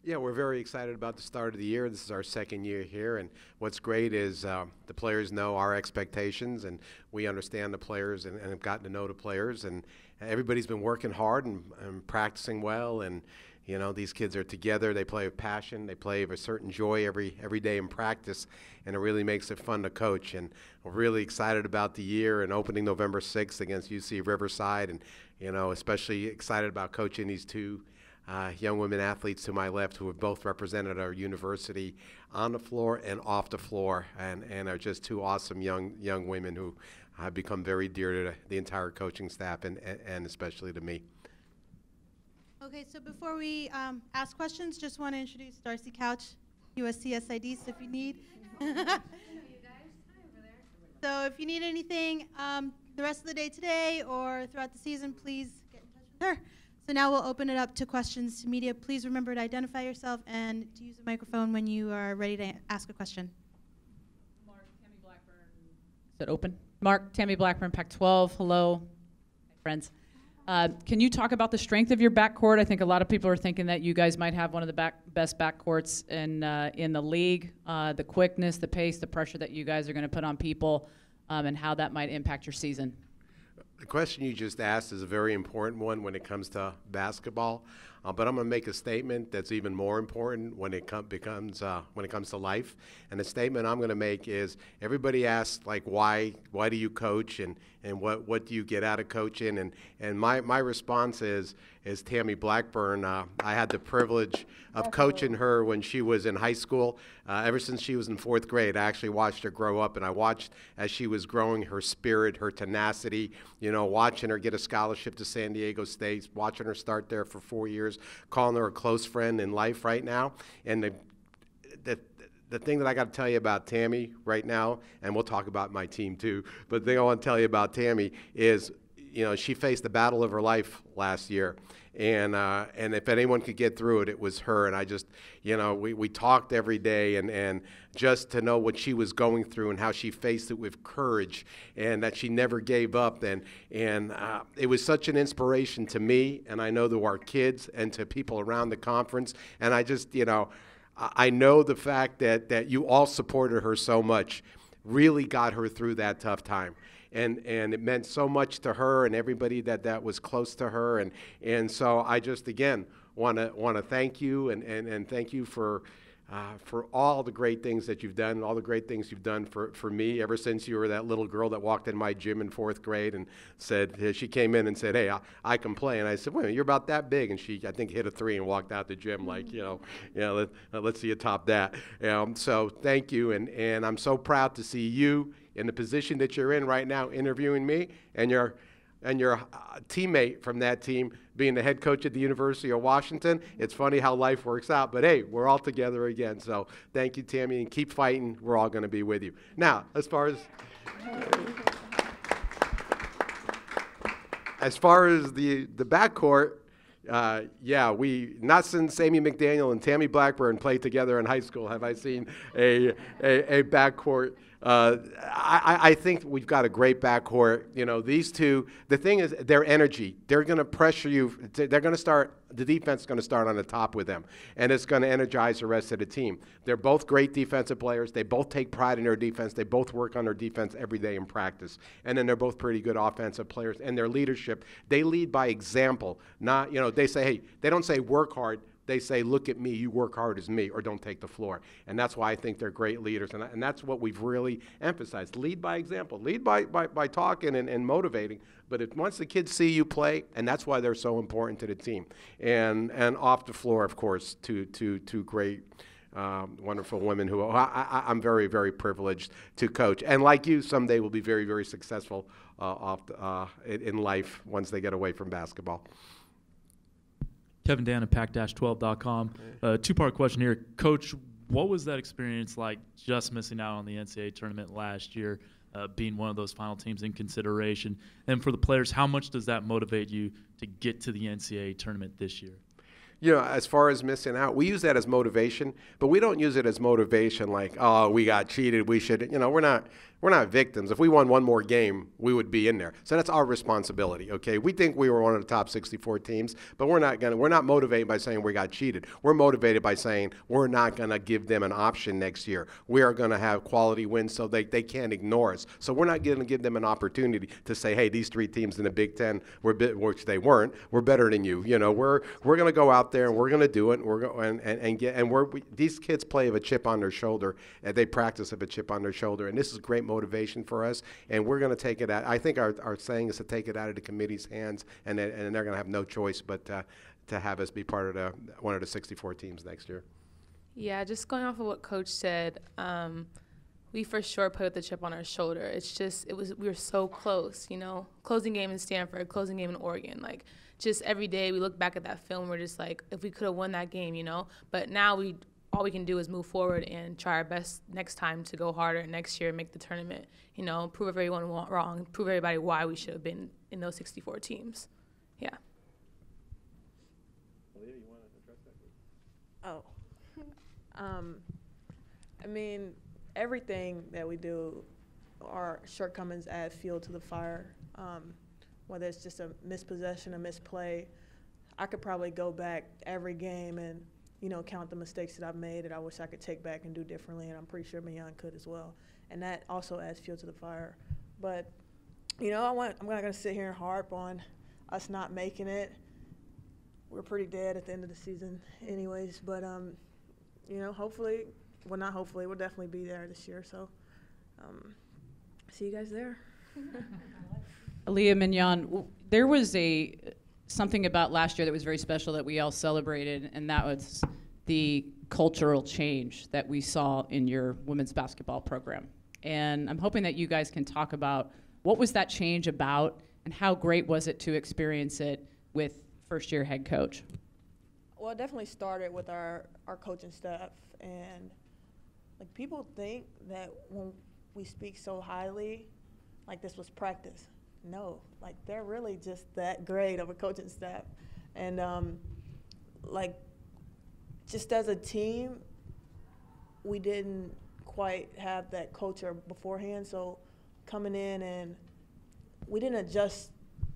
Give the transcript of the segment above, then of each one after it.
Yeah, we're very excited about the start of the year. This is our second year here, and what's great is the players know our expectations, and we understand the players and have gotten to know the players, and everybody's been working hard and practicing well, and you know, these kids are together. They play with passion. They play with a certain joy every day in practice, and it really makes it fun to coach. And we're really excited about the year and opening November 6th against UC Riverside, and you know, especially excited about coaching these two young women athletes to my left who have both represented our university on the floor and off the floor, and are just two awesome young women who have become very dear to the entire coaching staff and especially to me. Okay, so before we ask questions, just want to introduce Darcy Couch, USC SID, so if you need. So if you need anything the rest of the day today or throughout the season, please get in touch with her. So now we'll open it up to questions to media. Please remember to identify yourself and to use a microphone when you are ready to ask a question. Mark, Tammy Blackburn. Is it open? Mark, Tammy Blackburn, Pac-12. Hello, friends. Can you talk about the strength of your backcourt? I think a lot of people are thinking that you guys might have one of the best backcourts in the league. The quickness, the pace, the pressure that you guys are going to put on people, and how that might impact your season. The question you just asked is a very important one when it comes to basketball, but I'm going to make a statement that's even more important when it comes to life. And the statement I'm going to make is everybody asks, like, why do you coach and what do you get out of coaching? And my response is Tammy Blackburn. I had the privilege of coaching her when she was in high school. Ever since she was in 4th grade, I actually watched her grow up, and I watched as she was growing, her spirit, her tenacity, you know, watching her get a scholarship to San Diego State, watching her start there for 4 years, calling her a close friend in life right now. And the thing that I got to tell you about Tammy right now, and we'll talk about my team too, but the thing I want to tell you about Tammy is, you know, she faced the battle of her life last year. And if anyone could get through it, it was her. And I just, you know, we talked every day, and just to know what she was going through and how she faced it with courage and that she never gave up. And it was such an inspiration to me, and I know to our kids and to people around the conference. And I just, you know, I know the fact that you all supported her so much really got her through that tough time. And it meant so much to her and everybody that was close to her. And so I just, again, want to thank you and thank you for all the great things that you've done, all the great things you've done for me ever since you were that little girl that walked in my gym in 4th grade and said, she came in and said, hey, I can play. And I said, wait, you're about that big. And she, I think, hit a 3 and walked out the gym like, let's see you top that. So thank you. And I'm so proud to see you in the position that you're in right now interviewing me, and your teammate from that team being the head coach at the University of Washington. It's funny how life works out, but hey, we're all together again. So thank you, Tammy, and keep fighting. We're all going to be with you. Now, as far as the backcourt, not since Amy McDaniel and Tammy Blackburn played together in high school have I seen a backcourt. I think we've got a great backcourt. You know, these two, the thing is their energy. They're going to pressure you. They're going to start, the defense is going to start on the top with them, and it's going to energize the rest of the team. They're both great defensive players. They both take pride in their defense. They both work on their defense every day in practice. And then they're both pretty good offensive players. And their leadership, they lead by example. Not, you know, they say, hey, they don't say work hard. They say, look at me, you work hard as me, or don't take the floor. And that's why I think they're great leaders. And that's what we've really emphasized. Lead by example. Lead by talking and motivating. But once the kids see you play, and that's why they're so important to the team. And off the floor, of course, two great, wonderful women who I'm very, very privileged to coach. And like you, someday will be very, very successful in life once they get away from basketball. Kevin Dan at pac-12.com. Two-part question here. Coach, what was that experience like just missing out on the NCAA tournament last year, being one of those final teams in consideration? And for the players, how much does that motivate you to get to the NCAA tournament this year? as far as missing out, we use that as motivation, but we don't use it as motivation like, oh, we got cheated, we should, we're not victims. If we won one more game, we would be in there. So that's our responsibility, okay? We think we were one of the top 64 teams, but we're not motivated by saying we got cheated. We're motivated by saying we're not going to give them an option next year. We are going to have quality wins so they can't ignore us. So we're not going to give them an opportunity to say, hey, these 3 teams in the Big Ten, which they weren't, we're better than you. We're going to go out there and we're going to do it. These kids play with a chip on their shoulder, and they practice with a chip on their shoulder, and this is great motivation for us, and we're going to take it out. I think our saying is to take it out of the committee's hands, and they're going to have no choice but to have us be part of one of the 64 teams next year. Yeah, just going off of what Coach said, we for sure put the chip on our shoulder. It's just we were so close, Closing game in Stanford, closing game in Oregon, just every day we look back at that film, we're just like, if we could have won that game, But now all we can do is move forward and try our best next time to go harder next year and make the tournament, prove everyone wrong, prove everybody why we should have been in those 64 teams. Yeah. Aliyah, you want to address that? I mean, everything that we do, our shortcomings add fuel to the fire. Whether it's just a mispossession, a misplay, I could probably go back every game and count the mistakes that I've made that I wish I could take back and do differently, and I'm pretty sure Minyon could as well. And that also adds fuel to the fire. But, I'm not going to sit here and harp on us not making it. We're pretty dead at the end of the season anyways. But, hopefully, well, not hopefully, we'll definitely be there this year. So, see you guys there. Aliyah, Minyon, there was something about last year that was very special that we all celebrated, and that was the cultural change that we saw in your women's basketball program. And I'm hoping that you guys can talk about what was that change about and how great was it to experience it with first-year head coach? Well, it definitely started with our coaching staff. And, people think that when we speak so highly, this was practice. No, they're really just that great of a coaching staff. And, just as a team, we didn't quite have that culture beforehand. So coming in, and we didn't adjust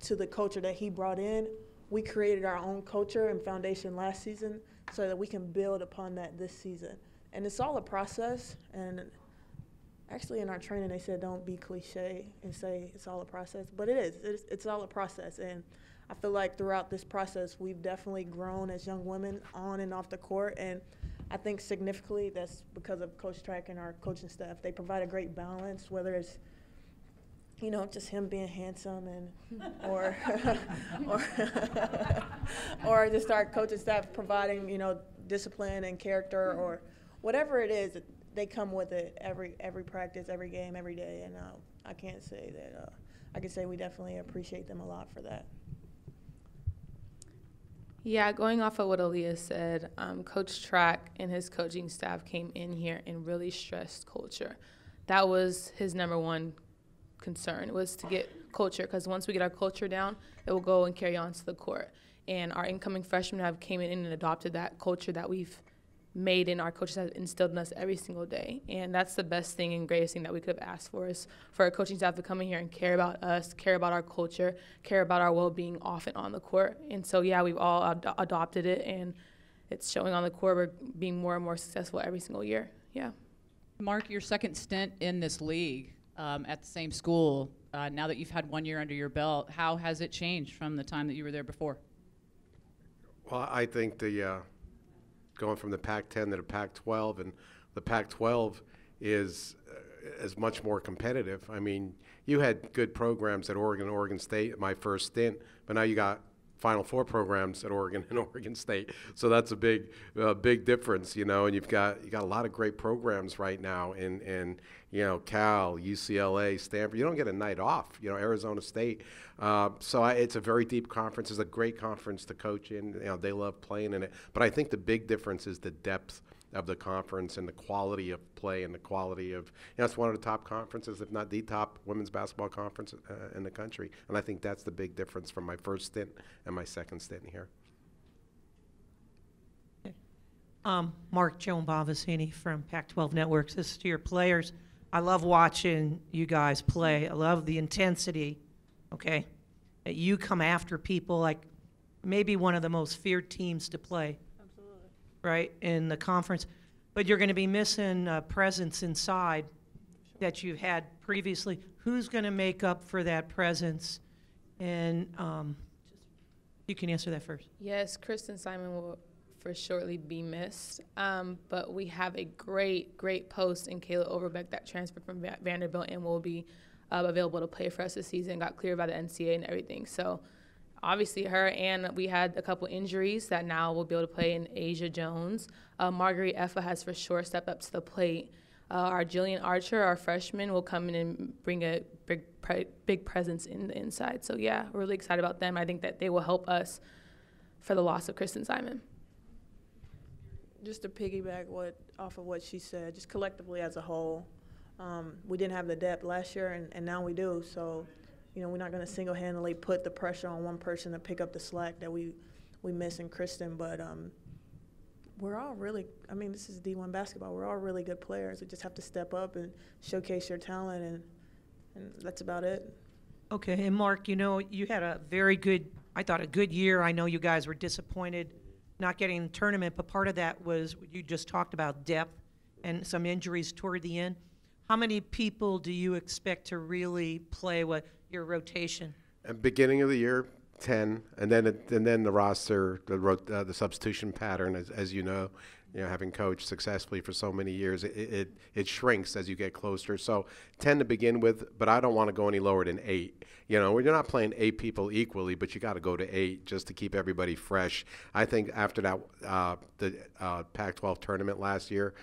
to the culture that he brought in. We created our own culture and foundation last season so that we can build upon that this season. And it's all a process. And actually, in our training, they said don't be cliche and say it's all a process. But it is. It's all a process. And I feel like throughout this process, we've definitely grown as young women on and off the court. And I think significantly that's because of Coach Trakh and our coaching staff. They provide a great balance, whether it's, just him being handsome and or just our coaching staff providing, discipline and character or whatever it is. They come with it every practice, every game, every day, and I can't say that. I can say we definitely appreciate them a lot for that. Yeah, going off of what Aliyah said, Coach Trakh and his coaching staff came in here and really stressed culture. That was his number one concern, was to get culture, because once we get our culture down, it will go and carry on to the court. And our incoming freshmen have came in and adopted that culture that we've made, and our coaches have instilled in us every single day. And that's the best thing and greatest thing that we could have asked for, is for our coaching staff to come in here and care about us, care about our culture, care about our well-being off and on the court. And so, yeah, we've all adopted it, and it's showing on the court. We're being more and more successful every single year. Yeah. Mark, your second stint in this league at the same school, now that you've had 1 year under your belt, how has it changed from the time that you were there before? Well, I think going from the Pac-10 to the Pac-12, and the Pac-12 is much more competitive. I mean, you had good programs at Oregon State, my first stint, but now you got Final Four programs at Oregon and Oregon State. So that's a big difference, and you've got a lot of great programs right now in Cal, UCLA, Stanford. You don't get a night off, Arizona State. So it's a very deep conference. It's a great conference to coach in. They love playing in it. But I think the big difference is the depth of the conference and the quality of play and the quality of, it's one of the top conferences, if not the top women's basketball conference in the country. And I think that's the big difference from my first stint and my second stint here. Mark Bavasini from Pac-12 Networks. This is to your players. I love watching you guys play. I love the intensity, okay? That you come after people like maybe one of the most feared teams to play. Absolutely. Right, in the conference. But you're going to be missing a presence inside that you've had previously. Who's going to make up for that presence? And you can answer that first. Yes, Kristen Simon will for surely be missed. But we have a great post in Kayla Overbeck that transferred from Vanderbilt and will be available to play for us this season, got cleared by the NCAA and everything. So obviously her, and we had a couple injuries that now will be able to play in Asia Jones. Marguerite Effa has for sure stepped up to the plate. Our Jillian Archer, our freshman, will come in and bring a big presence in the inside. So yeah, we're really excited about them. I think that they will help us for the loss of Kristen Simon. Just to piggyback off of what she said, just collectively as a whole, we didn't have the depth last year, and now we do. So, we're not going to single-handedly put the pressure on one person to pick up the slack that we miss in Kristen. But we're all really, this is D1 basketball. We're all really good players. We just have to step up and showcase your talent, and that's about it. Okay, and Mark, you had a very good, I thought a good year. I know you guys were disappointed not getting the tournament, but part of that was you just talked about depth and some injuries toward the end. How many people do you expect to really play with your rotation? At beginning of the year, 10, and then the roster, the substitution pattern, as you know, having coached successfully for so many years, it shrinks as you get closer. So 10 to begin with, but I don't want to go any lower than 8. We're not playing 8 people equally, but you got to go to 8 just to keep everybody fresh. I think after that, the Pac-12 tournament last year,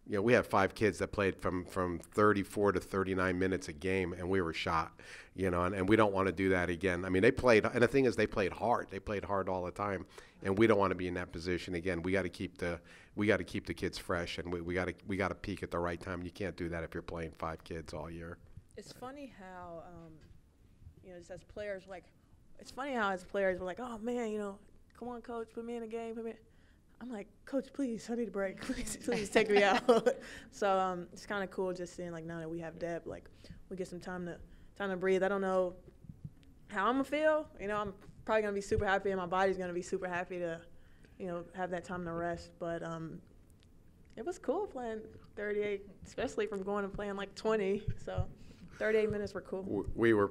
we had 5 kids that played from 34 to 39 minutes a game, and we were shot, and we don't want to do that again. They played, and the thing is, they played hard. They played hard all the time, and we don't want to be in that position again. We got to keep the kids fresh, and we got to peak at the right time. You can't do that if you're playing 5 kids all year. It's funny how, just as players, we're like, oh man, come on, coach, put me in a game, put me. I'm like, Coach, please, I need a break. Please take me out. So it's kind of cool just seeing, now that we have depth, we get some time to breathe. I don't know how I'm going to feel. I'm probably going to be super happy, and my body's going to be super happy to, have that time to rest. But it was cool playing 38, especially from going and playing 20. So 38 minutes were cool. We were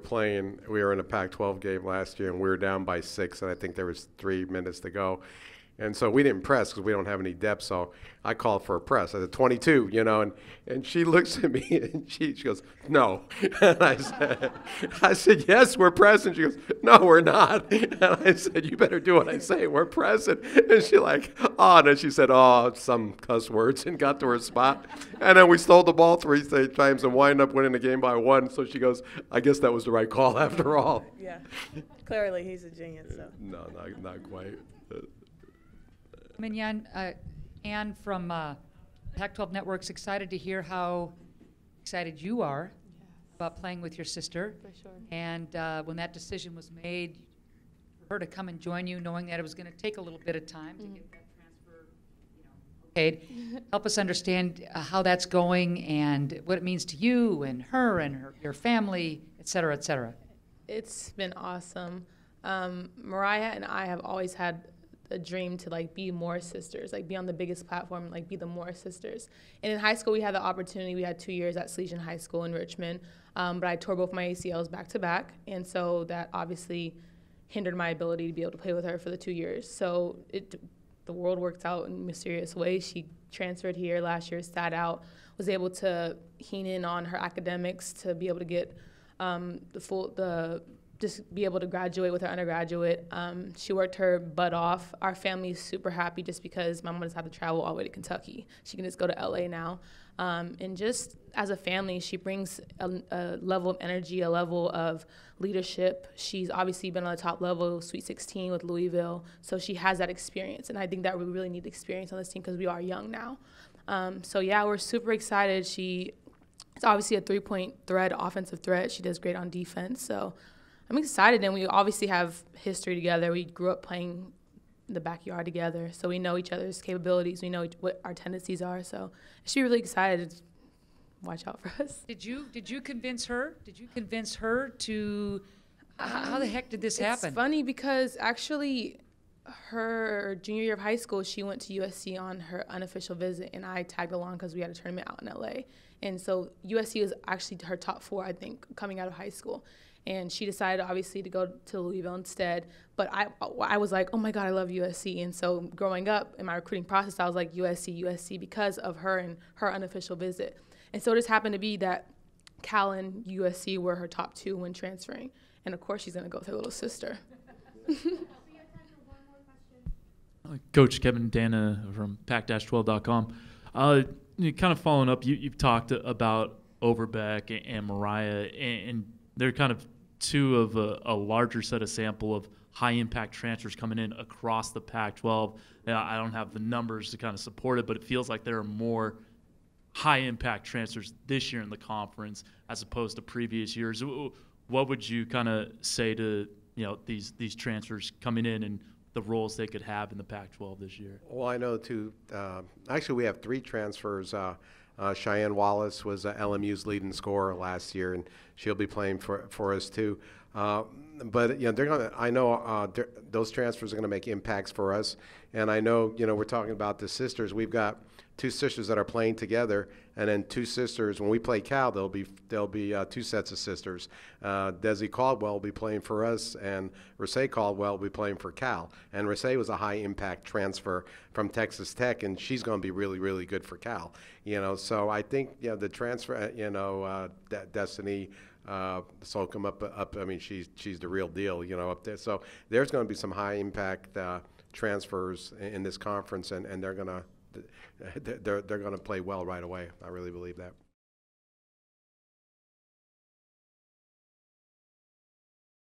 in a Pac-12 game last year, and we were down by 6, and I think there was 3 minutes to go. And so we didn't press because we don't have any depth. So I called for a press. I said, 22, and she looks at me and she goes, no. And I said, yes, we're pressing. She goes, no, we're not. And I said, you better do what I say. We're pressing. And she and then she said, some cuss words and got to her spot. And then we stole the ball 3 times and wind up winning the game by 1. So she goes, I guess that was the right call after all. Yeah, clearly he's a genius. So. No, not quite. Minyon, Ann from Pac-12 Networks, excited to hear how excited you are about playing with your sister. For sure. And when that decision was made for her to come and join you, knowing that it was going to take a little bit of time to get that transfer, paid. Help us understand how that's going and what it means to you and your family, et cetera, et cetera. It's been awesome. Mariah and I have always had a dream to be more sisters, be on the biggest platform, be the more sisters. And in high school, we had the opportunity. We had 2 years at Salesian High School in Richmond, but I tore both my ACLs back to back, and so that obviously hindered my ability to be able to play with her for the 2 years. So the world worked out in mysterious ways. She transferred here last year, sat out, was able to keen in on her academics to be able to get just be able to graduate with her undergraduate. She worked her butt off. Our family's super happy just because my mom doesn't have to travel all the way to Kentucky. She can just go to LA now. And just as a family, she brings a level of energy, a level of leadership. She's obviously been on the top level, Sweet 16 with Louisville, so she has that experience. And I think that we really need experience on this team because we are young now. So yeah, we're super excited. She's obviously a 3-point threat, offensive threat. She does great on defense, so I'm excited, and we obviously have history together. We grew up playing the backyard together. So we know each other's capabilities. We know what our tendencies are. So I should be really excited. Watch out for us. Did you convince her? Did you convince her to? How the heck did this happen? It's funny because actually, her junior year of high school, she went to USC on her unofficial visit, and I tagged along because we had a tournament out in LA. And so USC was actually her top 4, I think, coming out of high school. And she decided, obviously, to go to Louisville instead. But I was like, oh, my God, I love USC. And so growing up in my recruiting process, I was like, USC because of her and her unofficial visit. And so it just happened to be that Cal and USC were her top 2 when transferring. And, of course, she's going to go with her little sister. Coach Kevin Dana from Pac-12.com. Kind of following up, you've talked about Overbeck and Mariah, and they're kind of 2 of a larger set of sample of high-impact transfers coming in across the Pac-12. I don't have the numbers to kind of support it, but it feels like there are more high-impact transfers this year in the conference as opposed to previous years. What would you kind of say to these transfers coming in and the roles they could have in the Pac-12 this year? Well, I know actually we have 3 transfers. Cheyenne Wallace was LMU's leading scorer last year, and she'll be playing for us too. But they're gonna. I know those transfers are going to make impacts for us, and I know we're talking about the sisters. We've got 2 sisters that are playing together, and then 2 sisters. When we play Cal, there'll be 2 sets of sisters. Desi Caldwell will be playing for us, and Rasay Caldwell will be playing for Cal. And Rasay was a high-impact transfer from Texas Tech, and she's going to be really, really good for Cal. So I think the transfer. Destiny Slocum up. I mean, she's the real deal. Up there. So there's going to be some high-impact transfers in this conference, and they're going to play well right away. I really believe that.